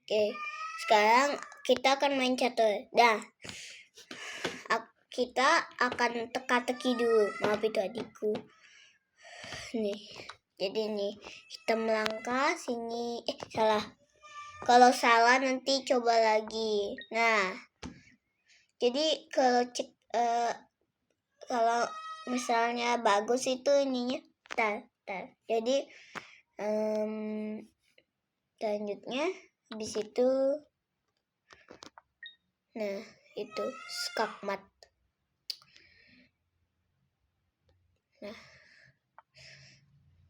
Oke, sekarang kita akan main catur. Nah, kita akan teka-teki dulu. Maaf itu adikku. Nih, jadi nih kita melangkah sini. Salah. Kalau salah nanti coba lagi. Nah, jadi kalau misalnya bagus itu ininya. Tar. Jadi selanjutnya habis itu, nah itu skakmat. Nah,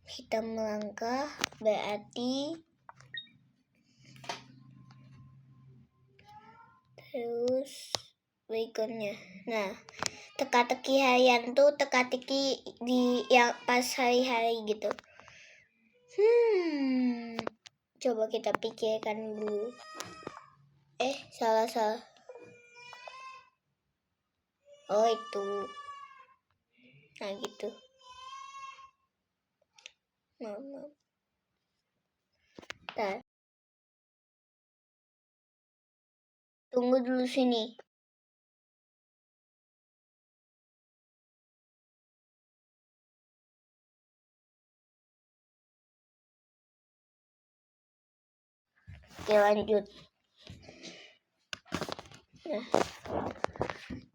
kita melangkah berarti terus berikutnya. Nah, teka-teki harian tuh teka-teki di yang pas hari-hari gitu. Coba kita pikirkan dulu. Salah. Oh, itu. Nah, gitu. Maaf. Nah. Tunggu dulu sini. Oke, lanjut. Nah,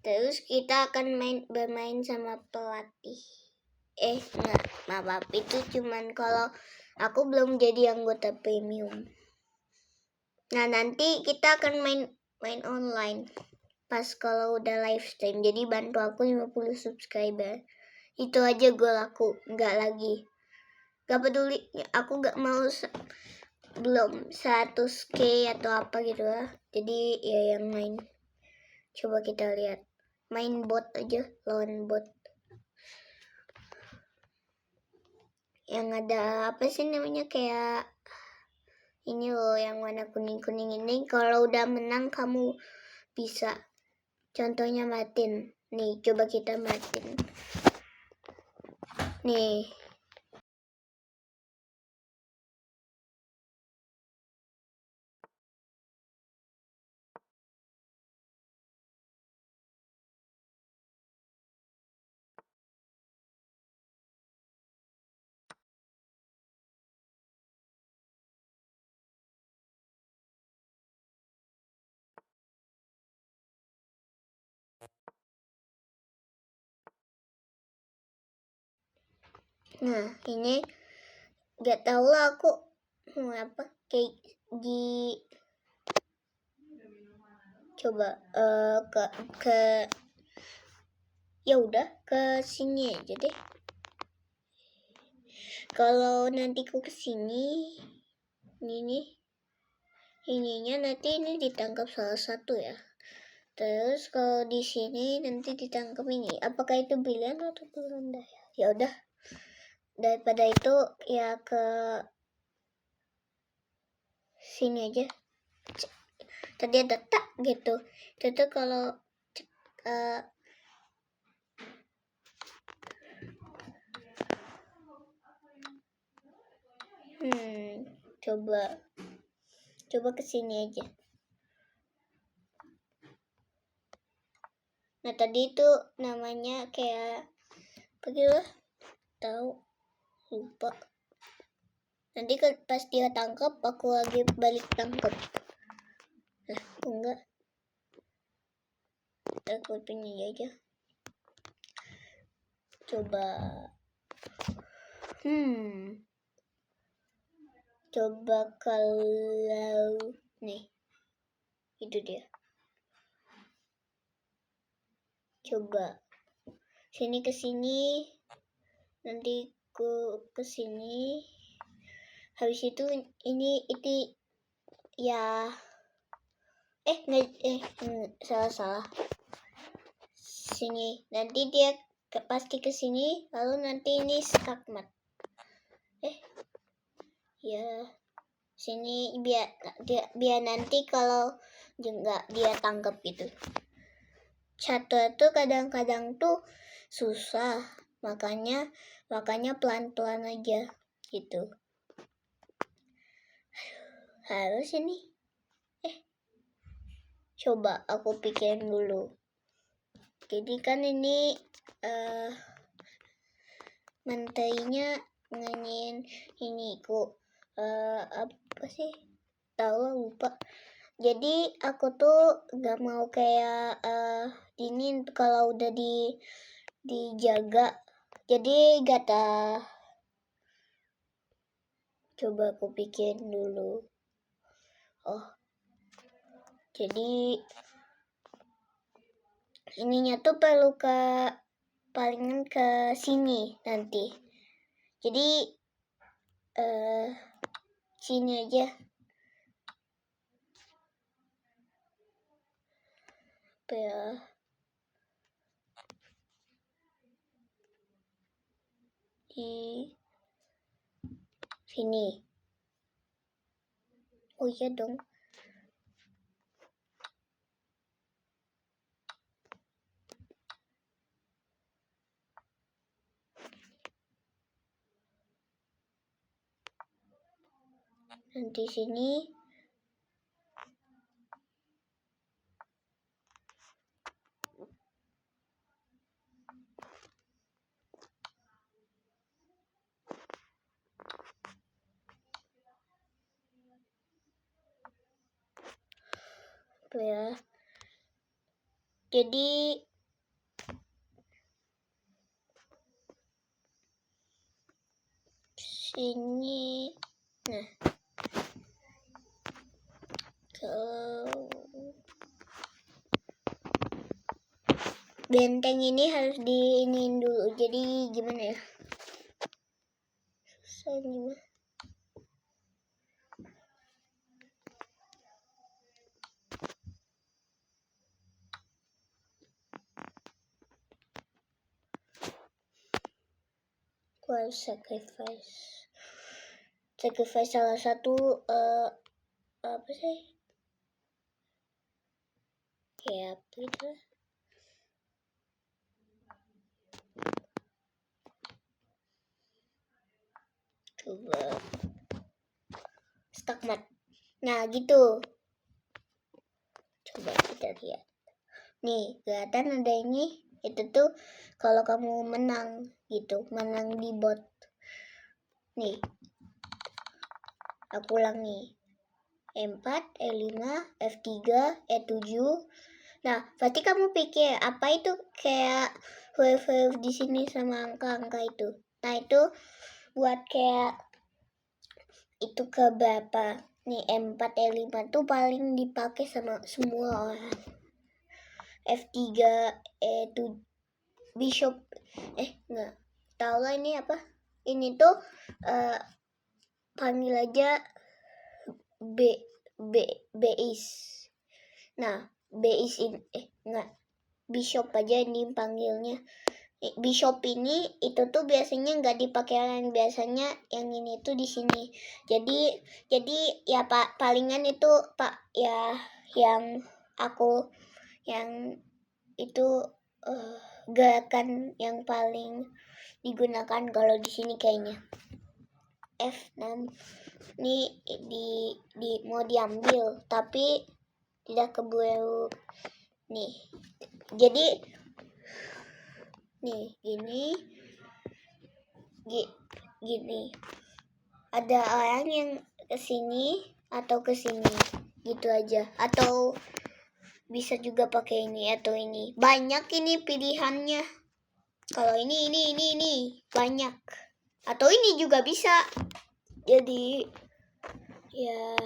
terus kita akan bermain sama pelatih. Enggak, maaf, itu cuman kalau aku belum jadi anggota premium. Nah, nanti kita akan main online pas kalau udah live stream. Jadi bantu aku 50 subscriber. Itu aja gue laku, enggak lagi. Gak peduli, aku gak mau belum 100k atau apa gitu lah. Jadi ya yang main. Coba kita lihat. Main bot aja, lawan bot. Yang ada apa sih namanya, kayak ini loh yang warna kuning-kuning ini. Kalau udah menang kamu bisa. Contohnya Martin. Nih, coba kita Martin. Nih. Nah, ini gak tau lah aku apa kayak di coba ke ya udah ke sini aja deh. Kalau nanti ku kesini, ininya nanti ini ditangkap salah satu ya. Terus kalau di sini nanti ditangkap ini. Apakah itu pilihan atau pilihan dah? Ya udah. Daripada itu ya ke sini aja. Tadi ada tak gitu. Itu kalau coba kesini aja. Nah, tadi itu namanya kayak pergilah, tahu, lupa. Nanti pas dia tangkap aku lagi balik tangkap. Nah, enggak. Aku pilih aja. Coba. Coba kalau nih. Itu dia. Coba sini ke sini, nanti ke sini. Habis itu ini ya salah. Sini. Nanti dia pasti ke sini, lalu nanti ini skakmat. Ya sini biar nanti kalau enggak dia tangkap gitu. Catur tuh kadang-kadang tuh susah, makanya pelan-pelan aja gitu. Harus ini Coba aku pikirin dulu. Jadi kan ini mentainya nganyin ini apa sih? Tahu lupa. Jadi aku tuh nggak mau kayak ini kalau udah dijaga. Jadi gata. Coba aku pikirin dulu. Oh, jadi ininya tuh perlu palingan ke sini nanti. Jadi sini aja. Apa ya? Di sini. Oh iya dong. Nanti sini. Apa ya? Jadi sini. Nah. Benteng ini harus diinin dulu. Jadi gimana ya? Susah gimana? Aku harus sacrifice salah satu apa sih? Ya gitu. Coba stagmat. Nah gitu. Coba kita lihat. Nih kelihatan ada ini. Itu tuh kalau kamu menang gitu, menang di bot. Nih. Aku ulangi. E4, E5, F3, E7. Nah, berarti kamu pikir apa itu kayak huruf-huruf di sini sama angka-angka itu. Nah, itu buat kayak itu ke berapa? Nih, E4, E5 tuh paling dipakai sama semua orang. F3, E7, bishop. Enggak. Tahu lah ini apa? Ini tuh panggil aja Base. Nah, base ini enggak. Bishop aja dipanggilnya. Bishop ini itu tuh biasanya nggak dipakai yang biasanya yang ini tuh di sini. Jadi ya Pak, palingan itu Pak ya yang aku yang itu gerakan yang paling digunakan kalau di sini kayaknya. F6 ini di mau diambil tapi tidak keburu nih. Jadi nih gini ada orang yang kesini atau kesini gitu aja, atau bisa juga pakai ini atau ini. Banyak ini pilihannya. Kalau ini banyak. Atau ini juga bisa. Jadi ya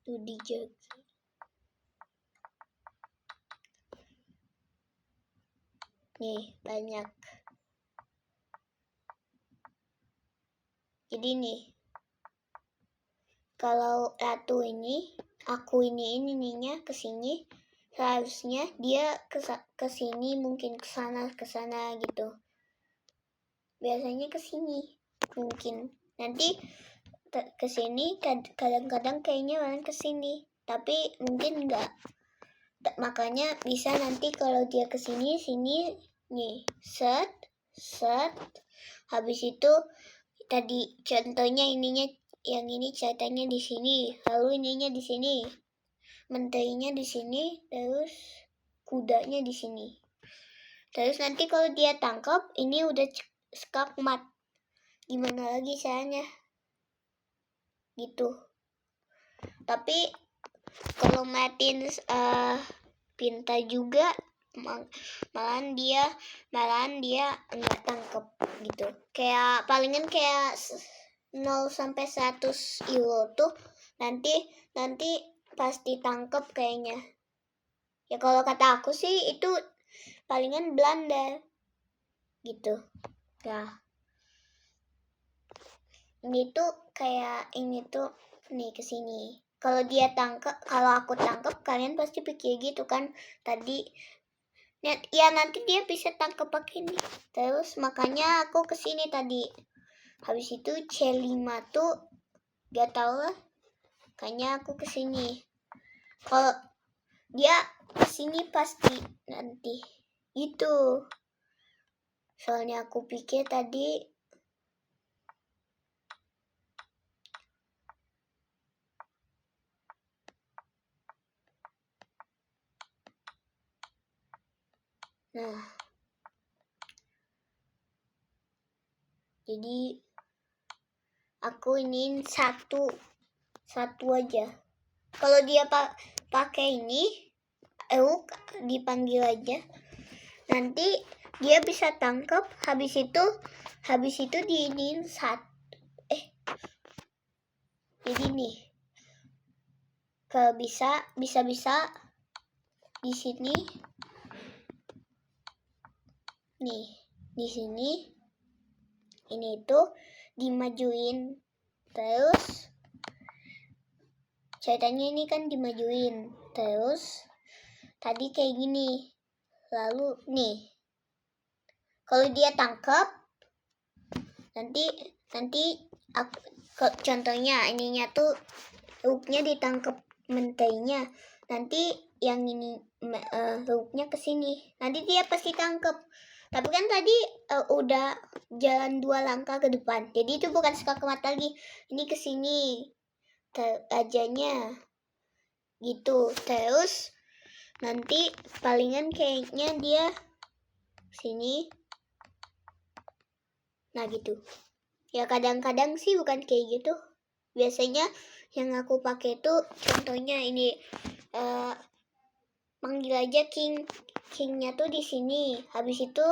itu dijaga. Nih banyak. Jadi nih kalau ratu ini, aku ini ininya ke sini, seharusnya dia ke sini, mungkin ke sana gitu. Biasanya ke sini mungkin. Nanti ke sini kadang-kadang kayaknya orang ke sini, tapi mungkin enggak. Makanya bisa nanti kalau dia ke sini nih, set. Habis itu tadi contohnya ininya, yang ini ceritanya di sini, lalu ininya di sini, mentainya di sini, terus kudanya di sini. Terus nanti kalau dia tangkap, ini udah skakmat. Gimana lagi caranya? Gitu. Tapi kalau Martin pintar juga, malahan dia nggak tangkep gitu. Kayak palingan kayak 0 sampai 100 euro tuh nanti pasti tangkep kayaknya. Ya kalau kata aku sih itu palingan Belanda gitu. Ya. Ini tuh kayak ini tuh nih kesini. Kalau dia tangkap, kalau aku tangkap, kalian pasti pikir gitu kan tadi. Ya nanti dia bisa tangkap pakai ini. Terus makanya aku kesini tadi. Habis itu C5 tuh gak tau lah. Kayaknya aku kesini. Kalau dia kesini pasti nanti. Gitu. Soalnya aku pikir tadi nah. Jadi aku ini satu aja. Kalau dia pakai ini, dipanggil aja. Nanti dia bisa tangkap. Habis itu diinin jadi nih. Kalau bisa di sini. Nih, di sini ini tuh dimajuin. Terus ceritanya ini kan dimajuin. Terus tadi kayak gini. Lalu nih. Kalau dia tangkap nanti aku, contohnya ininya tuh hooknya ditangkap mentainya. Nanti yang ini hooknya ke sini. Nanti dia pasti tangkap. Tapi kan tadi udah jalan 2 langkah ke depan. Jadi itu bukan skakmat lagi. Ini ke sini. Ajanya. Gitu. Terus nanti palingan kayaknya dia sini. Nah gitu. Ya kadang-kadang sih bukan kayak gitu. Biasanya yang aku pakai itu contohnya ini panggil aja kingnya tuh di sini. Habis itu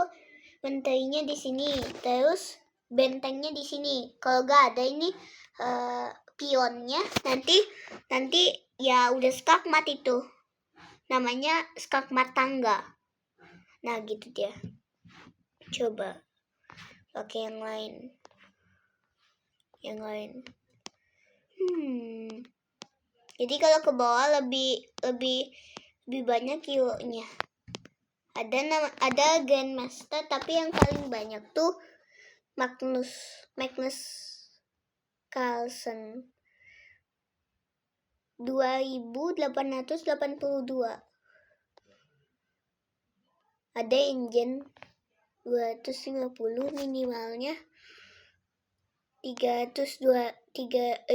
mentainya di sini. Terus bentengnya di sini. Kalau gak ada ini pionnya nanti ya udah skakmat itu. Namanya skakmat tangga. Nah gitu dia. Coba pakai yang lain. Jadi kalau ke bawah lebih banyak kilonya. Ada Grandmaster, tapi yang paling banyak tuh Magnus Carlsen 2882. Ada engine 250 minimalnya, 3200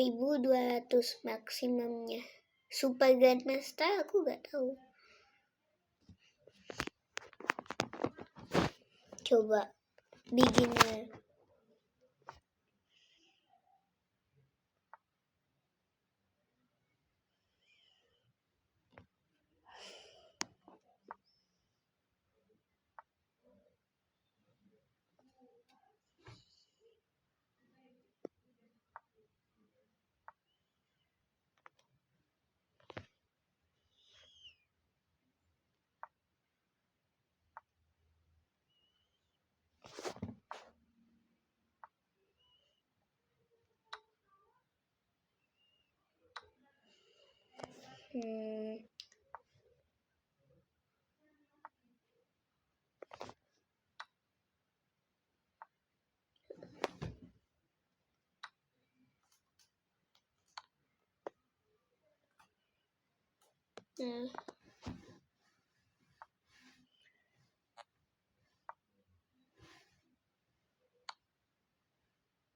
maksimumnya. Super Grandmaster aku gak tahu. Coba beginner.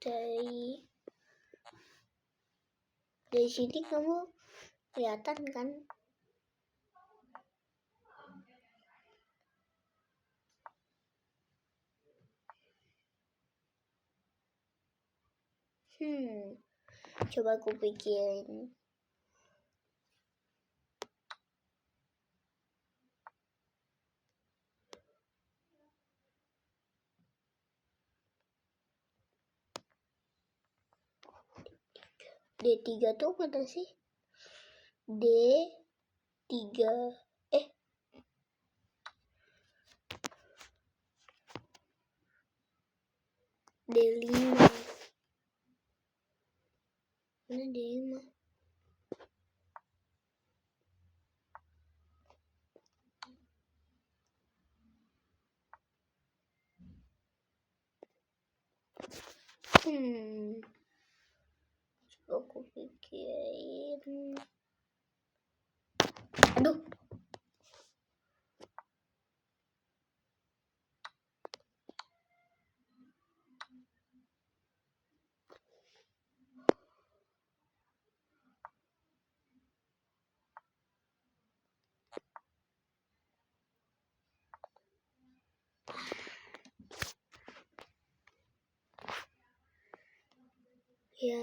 dari sini kamu kelihatan kan? Coba aku pikirin. D3 tuh mana sih? D3 D5. Mana D5? Coba aku pikirin. Aduh. Ya,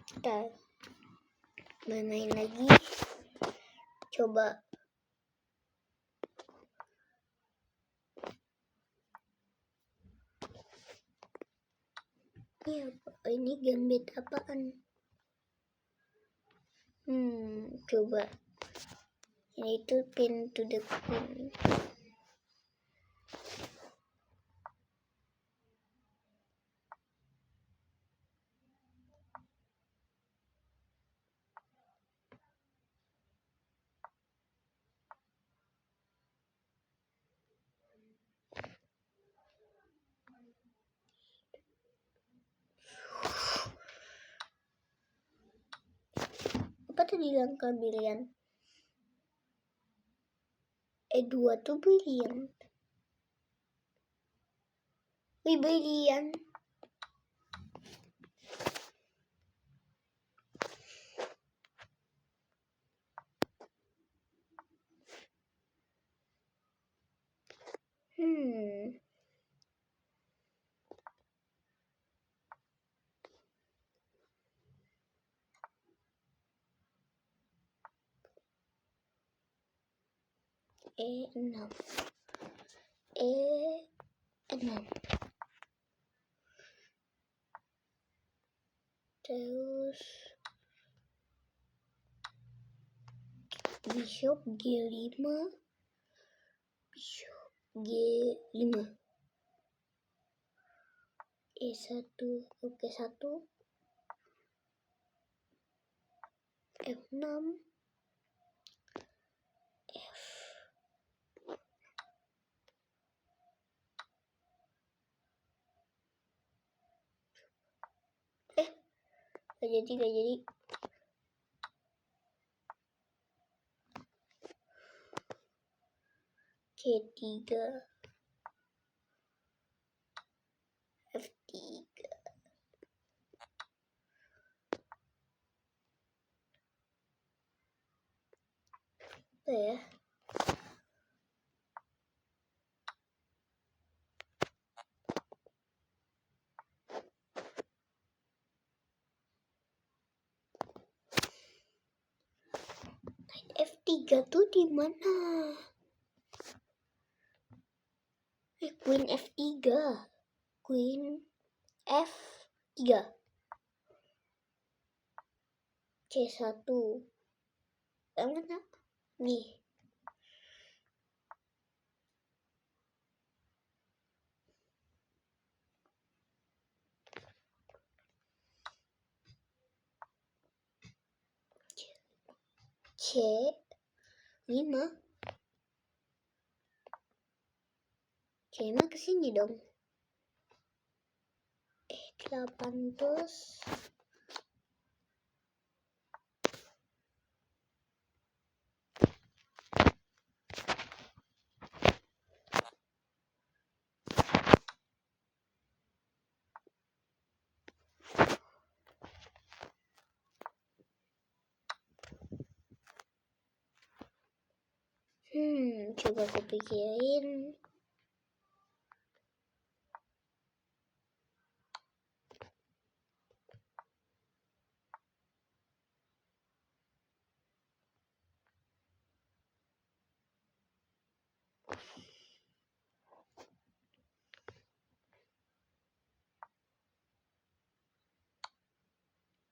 kita main lagi. Coba. Ini gambit apaan? Coba. Ini itu pin to the queen. Apa tadi langkah pilihan? E2 tuh pilihan. Pilihan. E6. Terus bishop G5. Bishop G5. E1. Oke, 1. F6. Gak jadi. C3. F3. Apa ya? F3 tuh di mana? Queen F3. Queen F3. C1. Yang mana? Nih. C5. C5 kesini dong. E8 terus. Coba aku pikirin.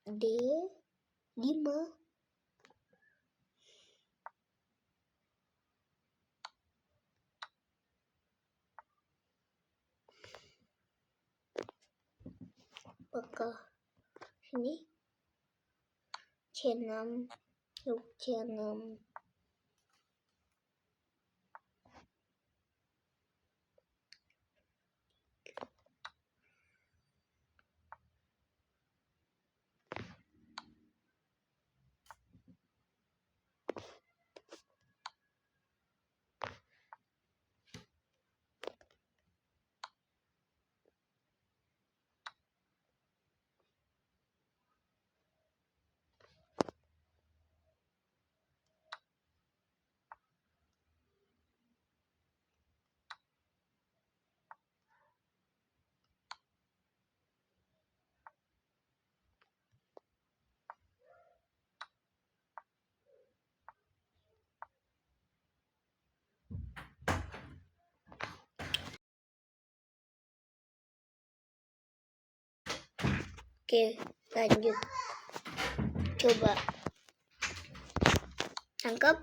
D5. Apakah ini C6, Rook C6. Oke, lanjut. Coba tangkap.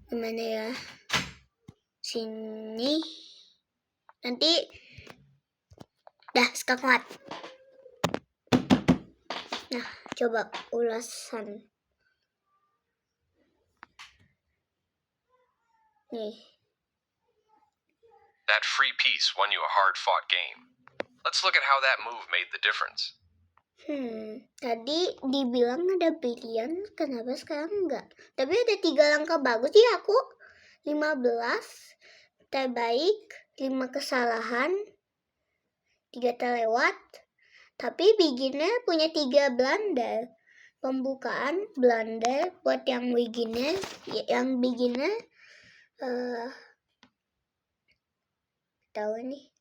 Gimana ya? Sini. Nanti dah skakmat. Nah, coba ulasan. Nih. That free piece won you a hard-fought game. Let's look at how that move made the difference. Tadi dibilang ada pilihan, kenapa sekarang enggak? Tapi ada 3 langkah bagus sih aku. 15 terbaik, 5 kesalahan, 3 terlewat. Tapi beginner punya 3 blunder. Pembukaan blunder buat yang beginner, tahu nih.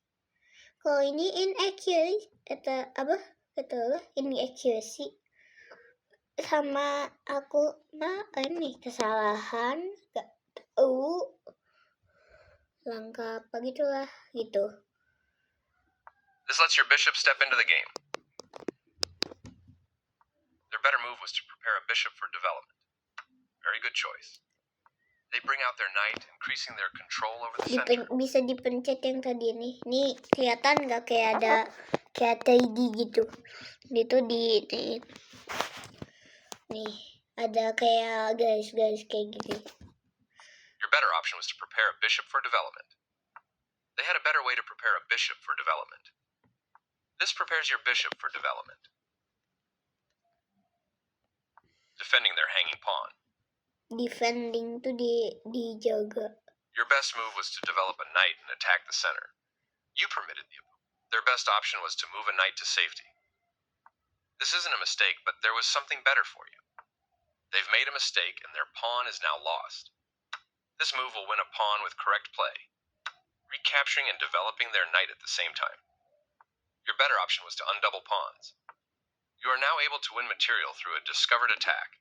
Kalau ini inaccuracy atau apa? Betul, inaccuracy. Sama aku ini kesalahan, gak tahu langkah apa gitulah gitu. This lets your bishop step into the game. Their better move was to prepare a bishop for development. Very good choice. They bring out their knight, increasing their control over the center. Bisa dipencet yang tadi nih. Nih kelihatan nggak kayak ada kayak 3D gitu. Itu nih ada kayak garis-garis kayak gini. Your better option was to prepare a bishop for development. They had a better way to prepare a bishop for development. This prepares your bishop for development. Defending their hanging pawn. Defending tuh dijaga. Your best move was to develop a knight and attack the center. You permitted the move. Their best option was to move a knight to safety. This isn't a mistake, but there was something better for you. They've made a mistake and their pawn is now lost. This move will win a pawn with correct play, recapturing and developing their knight at the same time. Your better option was to undouble pawns. You are now able to win material through a discovered attack.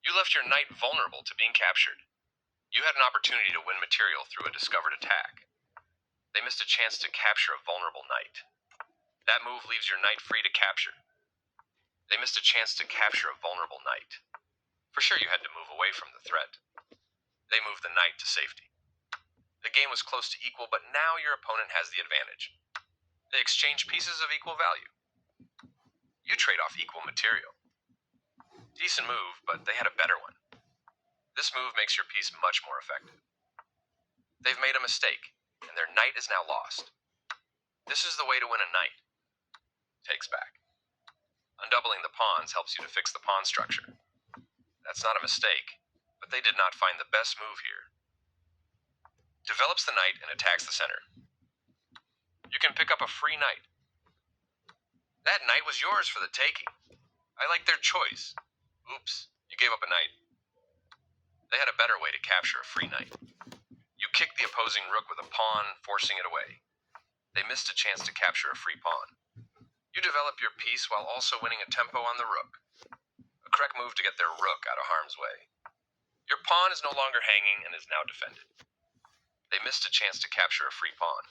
You left your knight vulnerable to being captured. You had an opportunity to win material through a discovered attack. They missed a chance to capture a vulnerable knight. That move leaves your knight free to capture. They missed a chance to capture a vulnerable knight. For sure you had to move away from the threat. They moved the knight to safety. The game was close to equal, but now your opponent has the advantage. They exchange pieces of equal value. You trade off equal material. Decent move, but they had a better one. This move makes your piece much more effective. They've made a mistake, and their knight is now lost. This is the way to win a knight. Takes back. Undoubling the pawns helps you to fix the pawn structure. That's not a mistake, but they did not find the best move here. Develops the knight and attacks the center. You can pick up a free knight. That knight was yours for the taking. I like their choice. Oops, you gave up a knight. They had a better way to capture a free knight. You kicked the opposing rook with a pawn, forcing it away. They missed a chance to capture a free pawn. You develop your piece while also winning a tempo on the rook. A correct move to get their rook out of harm's way. Your pawn is no longer hanging and is now defended. They missed a chance to capture a free pawn.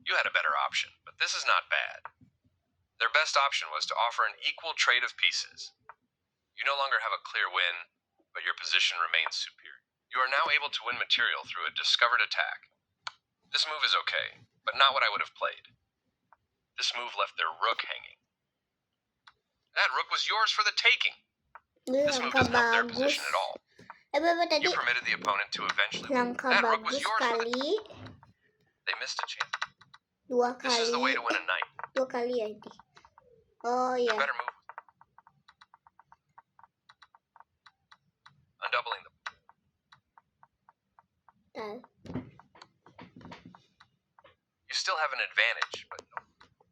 You had a better option, but this is not bad. Their best option was to offer an equal trade of pieces. You no longer have a clear win, but your position remains superior. You are now able to win material through a discovered attack. This move is okay, but not what I would have played. This move left their rook hanging. That rook was yours for the taking. This move Langkah doesn't help their bagus. position at all. Berapa tadi? You permitted the opponent to eventually win. Langkah That rook was bagus yours for the... kali. They missed a chance. 2 This is the way kali. to win a knight. 2 kali ya ini. Oh A ya. better move. Undoubling the... Bentar. You still have an advantage, but no.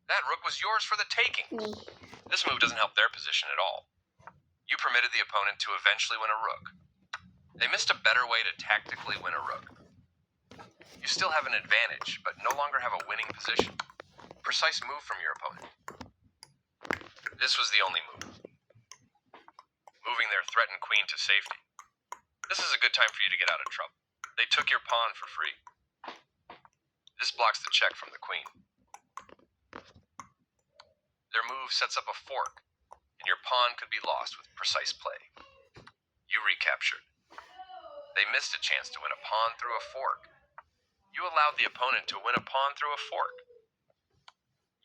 That rook was yours for the taking. Nih. This move doesn't help their position at all. You permitted the opponent to eventually win a rook. They missed a better way to tactically win a rook. You still have an advantage, but no longer have a winning position. Precise move from your opponent. This was the only move. Moving their threatened queen to safety. This is a good time for you to get out of trouble. They took your pawn for free. This blocks the check from the queen. Their move sets up a fork, and your pawn could be lost with precise play. You recaptured. They missed a chance to win a pawn through a fork. You allowed the opponent to win a pawn through a fork.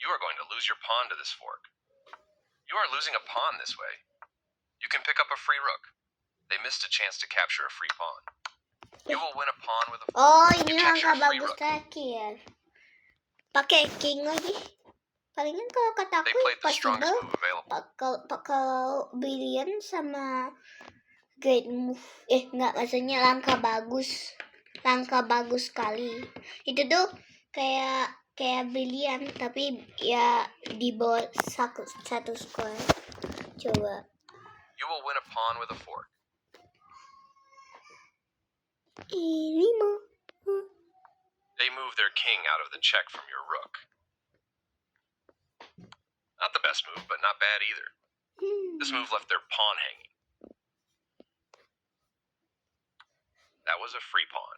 You are going to lose your pawn to this fork. You are losing a pawn this way. You can pick up a free rook. They missed a chance to capture a free pawn. You will win a pawn with a fork. Oh, ini You capture langkah a free bagus rook. terakhir. Pakai king lagi. Palingan kalau kata They aku played the strongest possible. move available. Kalau brilliant sama great move. Nggak, maksudnya langkah bagus sekali. Itu tuh kayak brilliant tapi ya di bawah satu skor. Coba. You will win a pawn with a fork. Ini mau. They move their king out of the check from your rook. Not the best move, but not bad either. This move left their pawn hanging. That was a free pawn.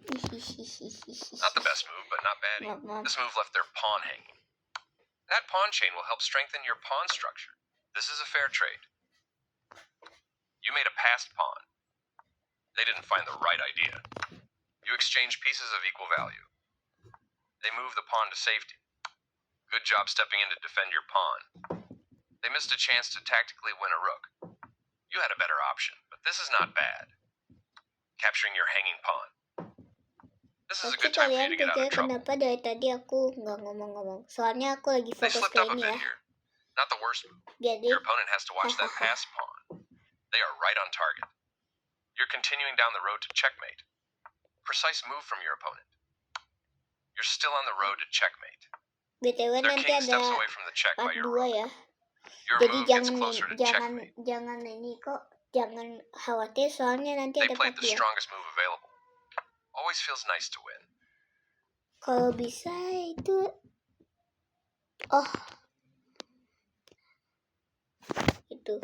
Not the best move, but not bad either. This move left their pawn hanging. That pawn chain will help strengthen your pawn structure. This is a fair trade. You made a passed pawn. They didn't find the right idea. You exchanged pieces of equal value. They moved the pawn to safety. Good job stepping in to defend your pawn. They missed a chance to tactically win a rook. You had a better option, but this is not bad. Capturing your hanging pawn. This is a Pasti good time for you kalian to get out pikir of trouble. kenapa dari tadi aku nggak ngomong-ngomong. Soalnya aku lagi They fokus slipped ke up a ini bit ya. here. Not the worst move. Jadi Your opponent has to watch that pass pawn. They are right on target. You're continuing down the road to checkmate. Precise move from your opponent. You're still on the road to checkmate. BTW Their nanti king ada steps away from the check by part your 2 rook. ya. Your Jadi move gets closer to checkmate. jangan ini kok, jangan khawatir soalnya nanti They ada played part the 2. strongest move available. Always feels nice to win. Kalau bisa itu itu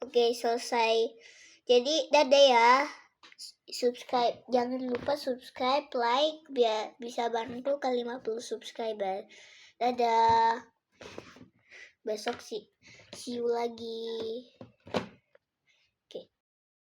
oke selesai. Jadi dadah ya, subscribe, jangan lupa subscribe, like biar bisa bantu ke 50 subscriber. Dadah, besok see you lagi.